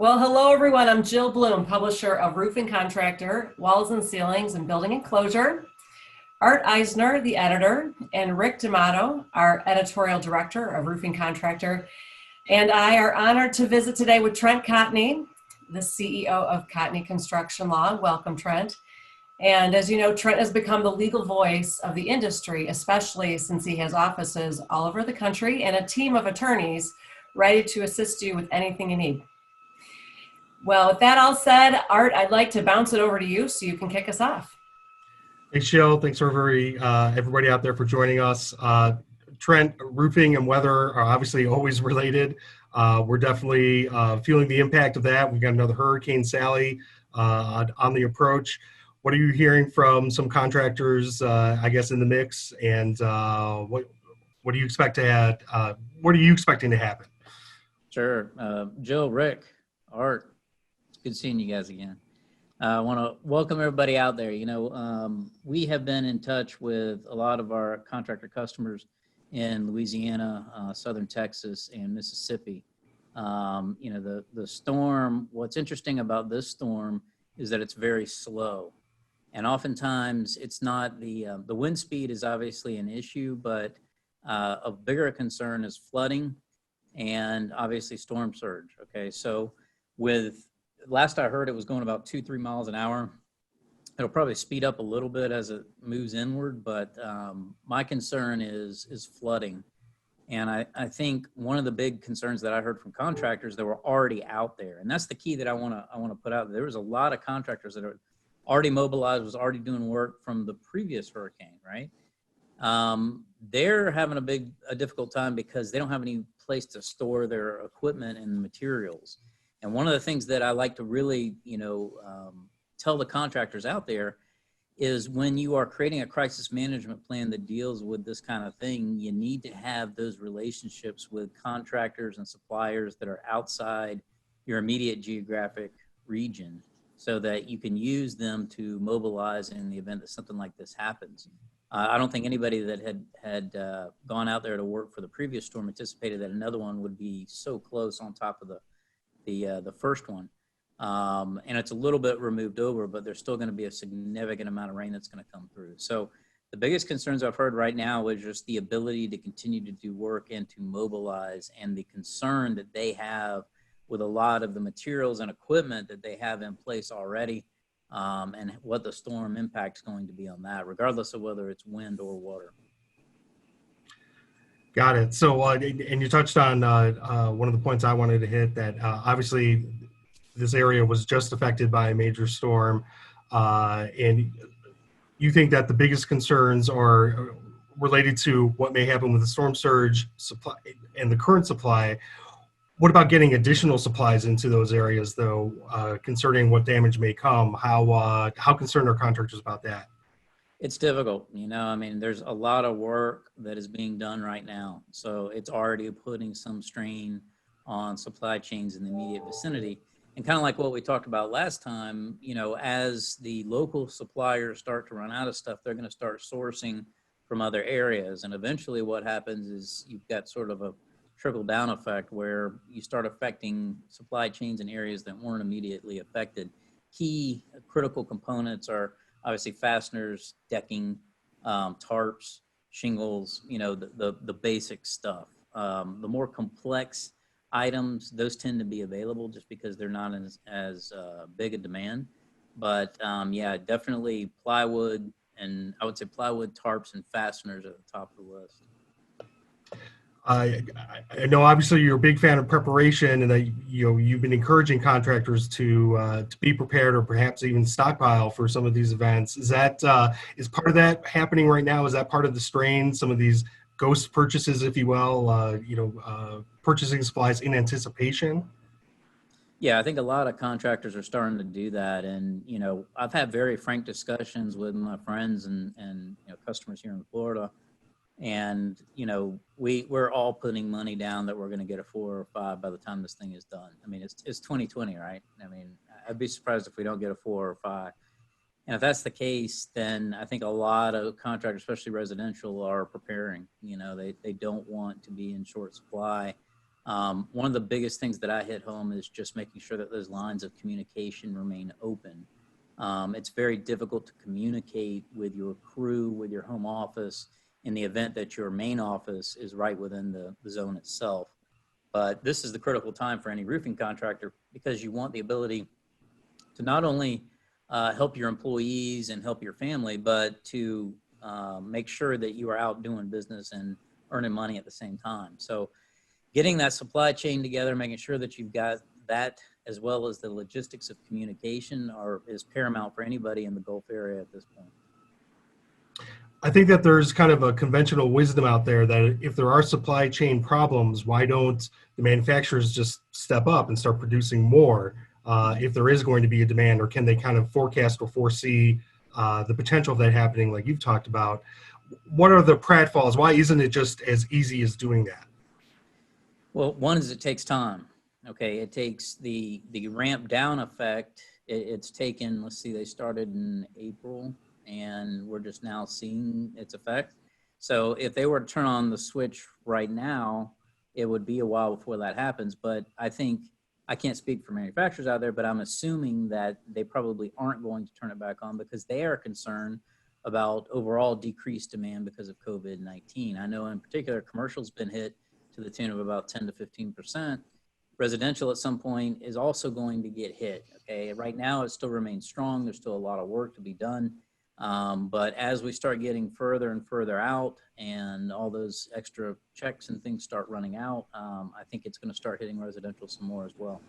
Well, hello everyone. I'm Jill Bloom, publisher of Roofing Contractor, Walls and Ceilings, and Building Enclosure. Art Eisner, the editor, and Rick D'Amato, our editorial director of Roofing Contractor, and I are honored to visit today with Trent Cotney, the CEO of Cotney Construction Law. Welcome, Trent. And as you know, Trent has become the legal voice of the industry, especially since he has offices all over the country and a team of attorneys ready to assist you with anything you need. Well, with that all said, Art, I'd like to bounce it over to you so you can kick us off. Thanks, Jill. Thanks for everybody out there for joining us. Trent, roofing and weather are obviously always related. We're definitely feeling the impact of that. We've got another Hurricane Sally on the approach. What are you hearing from some contractors, I guess, in the mix? And what do you expect to add? What are you expecting to happen? Sure. Jill, Rick, Art, it's good seeing you guys again. I want to welcome everybody out there. We have been in touch with a lot of our contractor customers in Louisiana, Southern Texas, and Mississippi. The storm, what's interesting about this storm is that it's very slow. And oftentimes it's not the wind speed is obviously an issue, but a bigger concern is flooding and obviously storm surge. Okay, so last I heard it was going about 2-3 miles an hour. It'll probably speed up a little bit as it moves inward, but my concern is flooding. And I think one of the big concerns that I heard from contractors that were already out there, and that's the key that I want to put out. There was a lot of contractors that are already mobilized, was already doing work from the previous hurricane, right? They're having a difficult time because they don't have any place to store their equipment and materials. And one of the things that I like to really, tell the contractors out there is when you are creating a crisis management plan that deals with this kind of thing, you need to have those relationships with contractors and suppliers that are outside your immediate geographic region so that you can use them to mobilize in the event that something like this happens. I don't think anybody that had gone out there to work for the previous storm anticipated that another one would be so close on top of the first one. And it's a little bit removed over, but there's still going to be a significant amount of rain that's going to come through. So the biggest concerns I've heard right now is just the ability to continue to do work and to mobilize, and the concern that they have with a lot of the materials and equipment that they have in place already, and what the storm impact is going to be on that, regardless of whether it's wind or water. Got it. So, and you touched on one of the points I wanted to hit, that obviously this area was just affected by a major storm, and you think that the biggest concerns are related to what may happen with the storm surge supply and the current supply. What about getting additional supplies into those areas, though, concerning what damage may come? How concerned are contractors about that? It's difficult. There's a lot of work that is being done right now. So it's already putting some strain on supply chains in the immediate vicinity. And kind of like what we talked about last time, as the local suppliers start to run out of stuff, they're going to start sourcing from other areas. And eventually what happens is you've got sort of a trickle-down effect where you start affecting supply chains in areas that weren't immediately affected. Key critical components are obviously fasteners, decking, tarps, shingles, the basic stuff. The more complex items, those tend to be available just because they're not as big a demand. But yeah, definitely plywood, and I would say plywood, tarps, and fasteners are at the top of the list. I know obviously you're a big fan of preparation, and that you've been encouraging contractors to be prepared, or perhaps even stockpile for some of these events. Is part of that happening right now? Is that part of the strain? Some of these ghost purchases, if you will, purchasing supplies in anticipation? Yeah, I think a lot of contractors are starting to do that, and I've had very frank discussions with my friends and customers here in Florida. And, we're all putting money down that we're going to get a 4 or 5 by the time this thing is done. It's 2020, right? I'd be surprised if we don't get a 4 or 5. And if that's the case, then I think a lot of contractors, especially residential, are preparing. They don't want to be in short supply. One of the biggest things that I hit home is just making sure that those lines of communication remain open. It's very difficult to communicate with your crew, with your home office, in the event that your main office is right within the zone itself. But this is the critical time for any roofing contractor, because you want the ability to not only help your employees and help your family, but to make sure that you are out doing business and earning money at the same time. So getting that supply chain together, making sure that you've got that, as well as the logistics of communication, is paramount for anybody in the Gulf area at this point. I think that there's kind of a conventional wisdom out there that if there are supply chain problems, why don't the manufacturers just step up and start producing more if there is going to be a demand, or can they kind of forecast or foresee the potential of that happening like you've talked about? What are the pratfalls? Why isn't it just as easy as doing that? Well, one is it takes time. Okay, it takes the ramp down effect. It's taken, let's see, they started in April, and we're just now seeing its effect. So if they were to turn on the switch right now, it would be a while before that happens. But I think, I can't speak for manufacturers out there, but I'm assuming that they probably aren't going to turn it back on because they are concerned about overall decreased demand because of COVID-19. I know in particular, commercial's been hit to the tune of about 10 to 15%. Residential at some point is also going to get hit. Okay, right now it still remains strong. There's still a lot of work to be done. But as we start getting further and further out and all those extra checks and things start running out, I think it's going to start hitting residential some more as well.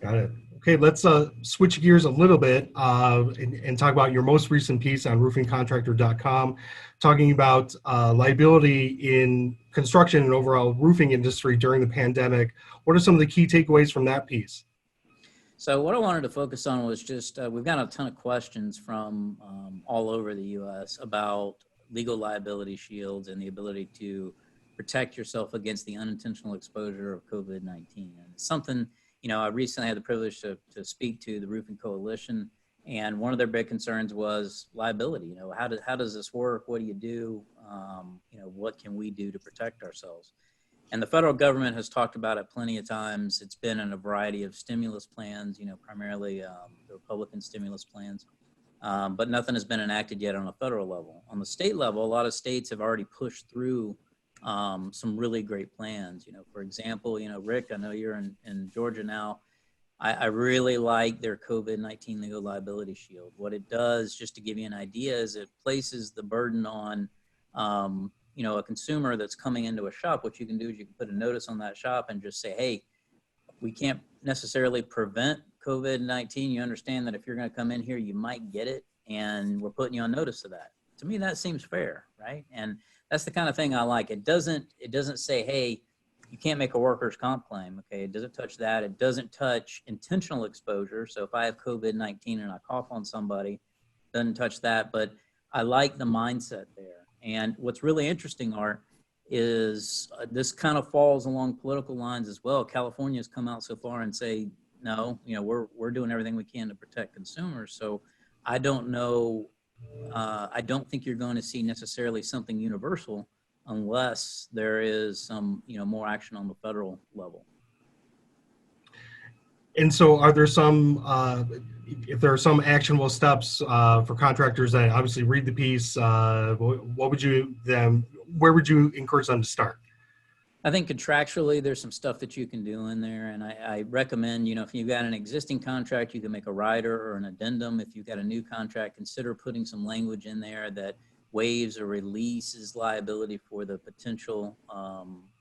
Got it. Okay, let's switch gears a little bit and talk about your most recent piece on roofingcontractor.com, talking about liability in construction and overall roofing industry during the pandemic. What are some of the key takeaways from that piece? So what I wanted to focus on was just, we've got a ton of questions from all over the U.S. about legal liability shields and the ability to protect yourself against the unintentional exposure of COVID-19. And it's something, you know, I recently had the privilege to speak to the Roofing Coalition, and one of their big concerns was liability. You know, how does this work? What do you do? You know, what can we do to protect ourselves? And the federal government has talked about it plenty of times. It's been in a variety of stimulus plans, you know, primarily the Republican stimulus plans, but nothing has been enacted yet on a federal level. On the state level, a lot of states have already pushed through some really great plans. You know, for example, you know, Rick, I know you're in Georgia now. I really like their COVID-19 legal liability shield. What it does, just to give you an idea, is it places the burden on, you know, a consumer that's coming into a shop. What you can do is you can put a notice on that shop and just say, hey, we can't necessarily prevent COVID-19. You understand that if you're going to come in here, you might get it, and we're putting you on notice of that. To me, that seems fair, right? And that's the kind of thing I like. It doesn't say, hey, you can't make a workers' comp claim. Okay, it doesn't touch that. It doesn't touch intentional exposure. So if I have COVID-19 and I cough on somebody, it doesn't touch that. But I like the mindset there. And what's really interesting, Art, is this kind of falls along political lines as well. California has come out so far and say, no, you know, we're doing everything we can to protect consumers. So I don't know. I don't think you're going to see necessarily something universal unless there is some, you know, more action on the federal level. And so are there some, if there are some actionable steps for contractors that obviously read the piece, what would you where would you encourage them to start? I think contractually, there's some stuff that you can do in there. And I recommend, you know, if you've got an existing contract, you can make a rider or an addendum. If you've got a new contract, consider putting some language in there that waives or releases liability for the potential,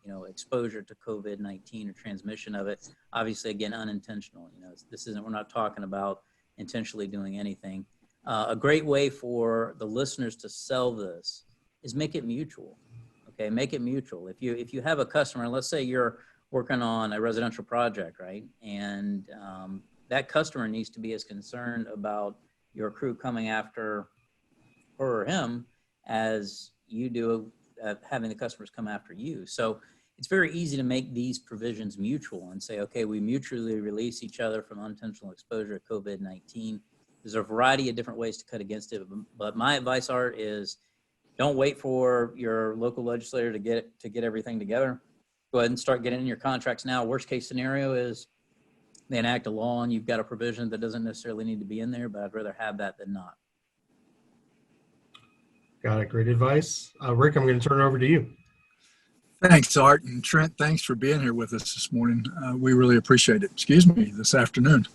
you know, exposure to COVID-19 or transmission of it. Obviously, again, unintentional. You know, we're not talking about intentionally doing anything. A great way for the listeners to sell this is make it mutual. Okay, make it mutual. If you have a customer, let's say you're working on a residential project, right? And that customer needs to be as concerned about your crew coming after her or him as you do having the customers come after you. So it's very easy to make these provisions mutual and say, okay, we mutually release each other from unintentional exposure to COVID-19. There's a variety of different ways to cut against it. But my advice, Art, is don't wait for your local legislator to get everything together. go ahead and start getting in your contracts now. Worst case scenario is they enact a law and you've got a provision that doesn't necessarily need to be in there, but I'd rather have that than not. Got it. Great advice. Rick, I'm going to turn it over to you. Thanks, Art. And Trent, thanks for being here with us this morning. We really appreciate it. This afternoon.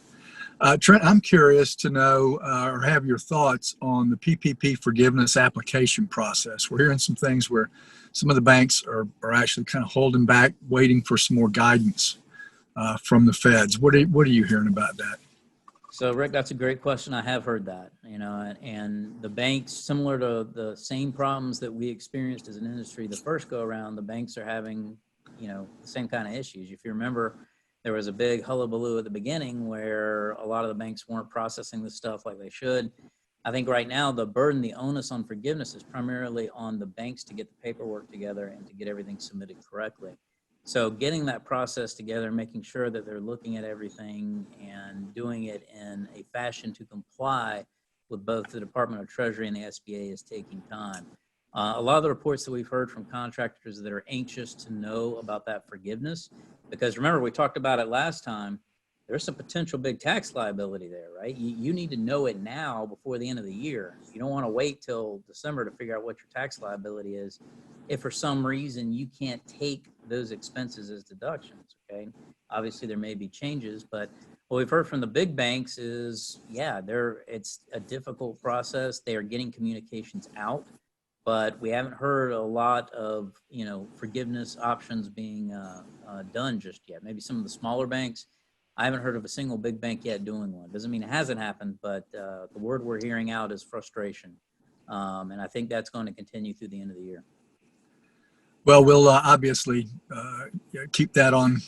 Trent, I'm curious to know or have your thoughts on the PPP forgiveness application process. We're hearing some things where some of the banks are actually kind of holding back, waiting for some more guidance from the feds. What are you hearing about that? So, Rick, that's a great question. I have heard that, and the banks, similar to the same problems that we experienced as an industry the first go around, the banks are having, the same kind of issues. If you remember, there was a big hullabaloo at the beginning where a lot of the banks weren't processing the stuff like they should. I think right now the burden, the onus on forgiveness is primarily on the banks to get the paperwork together and to get everything submitted correctly. So getting that process together, making sure that they're looking at everything and doing it in a fashion to comply with both the Department of Treasury and the SBA is taking time. A lot of the reports that we've heard from contractors that are anxious to know about that forgiveness, because remember, we talked about it last time, there's some potential big tax liability there, right? You need to know it now before the end of the year. You don't want to wait till December to figure out what your tax liability is if for some reason you can't take those expenses as deductions, okay? Obviously there may be changes, but what we've heard from the big banks is, it's a difficult process. They are getting communications out, but we haven't heard a lot of, forgiveness options being done just yet. Maybe some of the smaller banks. I haven't heard of a single big bank yet doing one. Doesn't mean it hasn't happened, but the word we're hearing out is frustration. And I think that's going to continue through the end of the year. Well, we'll obviously keep that on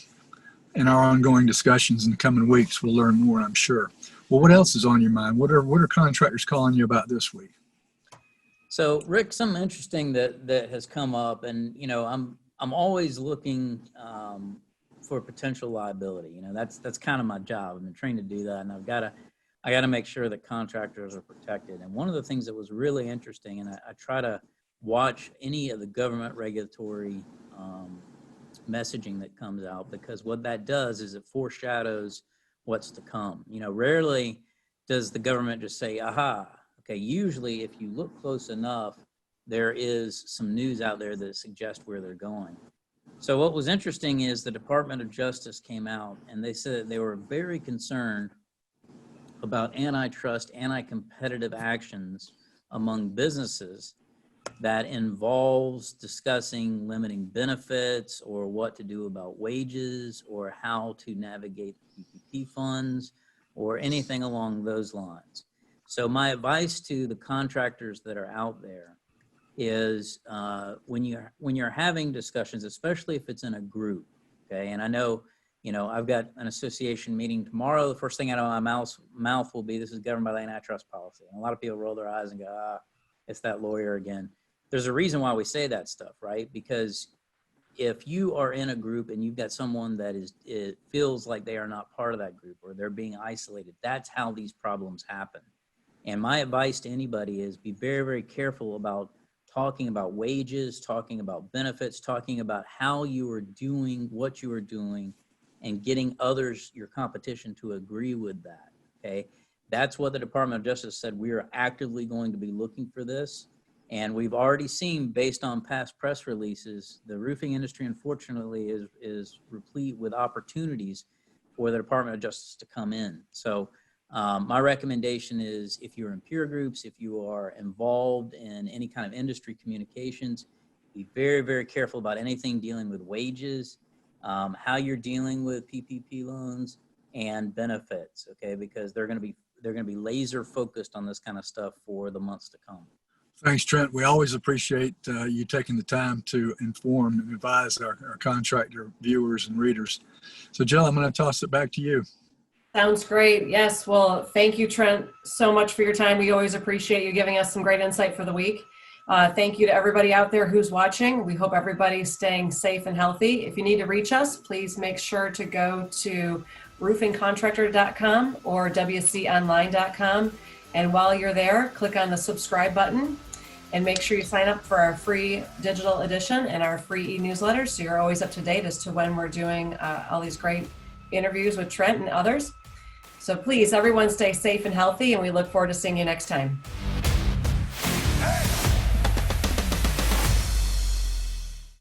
in our ongoing discussions in the coming weeks. We'll learn more, I'm sure. Well, what else is on your mind? What are contractors calling you about this week? So, Rick, something interesting that has come up, and I'm always looking for potential liability. That's kind of my job. I've been trained to do that, and I got to make sure that contractors are protected. And one of the things that was really interesting, and I try to watch any of the government regulatory messaging that comes out, because what that does is it foreshadows what's to come. Rarely does the government just say, aha, okay. Usually if you look close enough, there is some news out there that suggests where they're going. So what was interesting is the Department of Justice came out and they said they were very concerned about antitrust, anti-competitive actions among businesses that involves discussing limiting benefits or what to do about wages or how to navigate PPP funds or anything along those lines. So my advice to the contractors that are out there is when you're having discussions, especially if it's in a group, okay? And I know, I've got an association meeting tomorrow. The first thing out of my mouth will be, this is governed by the antitrust policy. And a lot of people roll their eyes and go, it's that lawyer again. There's a reason why we say that stuff, right? Because if you are in a group and you've got someone that it feels like they are not part of that group or they're being isolated, that's how these problems happen. And my advice to anybody is be very, very careful about talking about wages, talking about benefits, talking about how you are doing what you are doing and getting others, your competition, to agree with that, okay? That's what the Department of Justice said. We are actively going to be looking for this. And we've already seen, based on past press releases, the roofing industry, unfortunately, is replete with opportunities for the Department of Justice to come in. So my recommendation is, if you're in peer groups, if you are involved in any kind of industry communications, be very, very careful about anything dealing with wages, how you're dealing with PPP loans and benefits, okay? Because they're going to be laser focused on this kind of stuff for the months to come. Thanks, Trent. We always appreciate you taking the time to inform and advise our contractor viewers and readers. So, Jill, I'm going to toss it back to you. Sounds great. Yes. Well, thank you, Trent, so much for your time. We always appreciate you giving us some great insight for the week. Thank you to everybody out there who's watching. We hope everybody's staying safe and healthy. If you need to reach us, please make sure to go to roofingcontractor.com or wconline.com. And while you're there, click on the subscribe button. And make sure you sign up for our free digital edition and our free e-newsletter so you're always up to date as to when we're doing all these great interviews with Trent and others. So please, everyone stay safe and healthy, and we look forward to seeing you next time. Hey!